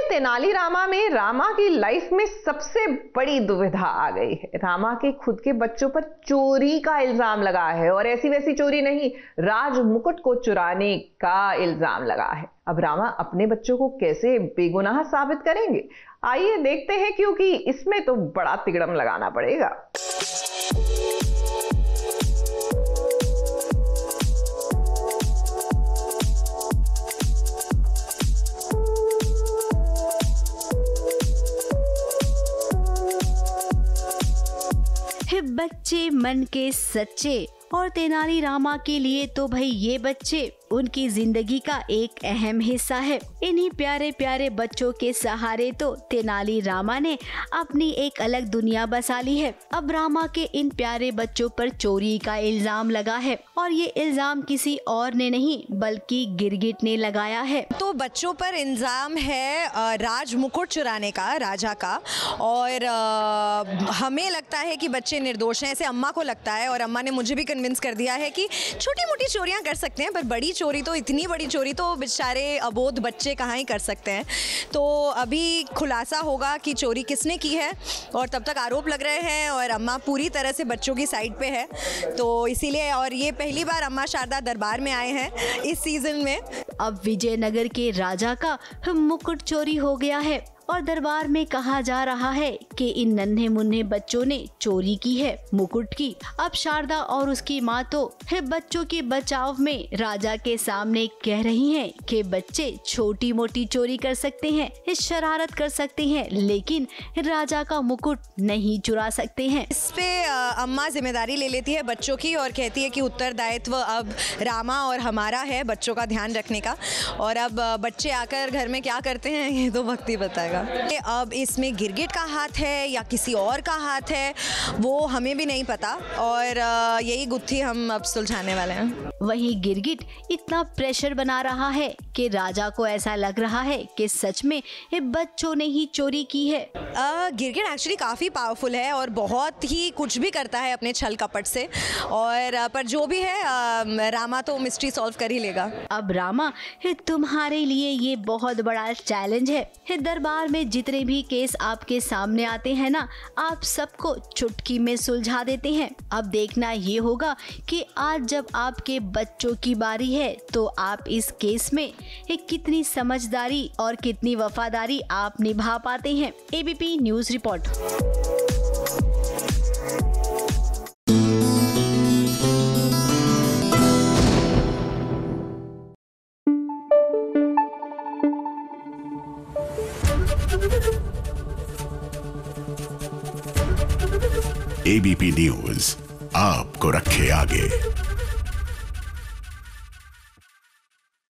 तेनालीरामा में रामा की लाइफ में सबसे बड़ी दुविधा आ गई है। रामा के खुद के बच्चों पर चोरी का इल्जाम लगा है, और ऐसी वैसी चोरी नहीं, राज मुकुट को चुराने का इल्जाम लगा है। अब रामा अपने बच्चों को कैसे बेगुनाह साबित करेंगे, आइए देखते हैं, क्योंकि इसमें तो बड़ा तिगड़म लगाना पड़ेगा। बच्चे मन के सच्चे, और तेनालीरामा के लिए तो भाई ये बच्चे उनकी जिंदगी का एक अहम हिस्सा है। इन्हीं प्यारे प्यारे बच्चों के सहारे तो तेनालीरामा ने अपनी एक अलग दुनिया बसा ली है। अब रामा के इन प्यारे बच्चों पर चोरी का इल्जाम लगा है, और ये इल्जाम किसी और ने नहीं बल्कि गिरगिट ने लगाया है। तो बच्चों पर इल्जाम है राज मुकुट चुराने का, राजा का, और हमें लगता है कि बच्चे निर्दोष हैं, ऐसे अम्मा को लगता है, और अम्मा ने मुझे भी कन्विंस कर दिया है कि छोटी मोटी चोरियां कर सकते हैं, पर बड़ी चोरी तो, इतनी बड़ी चोरी तो बेचारे अबोध बच्चे कहाँ ही कर सकते हैं। तो अभी खुलासा होगा कि चोरी किसने की है, और तब तक आरोप लग रहे हैं, और अम्मा पूरी तरह से बच्चों की साइड पे है। तो इसीलिए, और ये पहली बार अम्मा शारदा दरबार में आए हैं इस सीजन में। अब विजयनगर के राजा का मुकुट चोरी हो गया है, और दरबार में कहा जा रहा है कि इन नन्हे मुन्ने बच्चों ने चोरी की है मुकुट की। अब शारदा और उसकी माँ तो बच्चों के बचाव में राजा के सामने कह रही हैं कि बच्चे छोटी मोटी चोरी कर सकते हैं, शरारत कर सकते हैं, लेकिन राजा का मुकुट नहीं चुरा सकते हैं। इस पे अम्मा जिम्मेदारी ले लेती है बच्चों की, और कहती है कि उत्तरदायित्व अब रामा और हमारा है बच्चों का ध्यान रखने का। और अब बच्चे आकर घर में क्या करते हैं ये तो वक्त ही बताएगा। अब इसमें गिरगिट का हाथ है या किसी और का हाथ है वो हमें भी नहीं पता, और यही गुत्थी हम अब सुलझाने वाले हैं। वही गिरगिट इतना प्रेशर बना रहा है कि राजा को ऐसा लग रहा है कि सच में ये बच्चों ने ही चोरी की है। गिरगिट एक्चुअली काफ़ी पावरफुल है और बहुत ही कुछ भी करता है अपने छल कपट से, और पर जो भी है रामा तो मिस्ट्री सॉल्व कर ही लेगा। अब रामा तुम्हारे लिए ये बहुत बड़ा चैलेंज है। दरबार में जितने भी केस आपके सामने आते हैं ना, आप सबको चुटकी में सुलझा देते हैं। अब देखना ये होगा कि आज जब आपके बच्चों की बारी है तो आप इस केस में कितनी समझदारी और कितनी वफादारी आप निभा पाते हैं। ABP news report. ABP news आपको रखे आगे।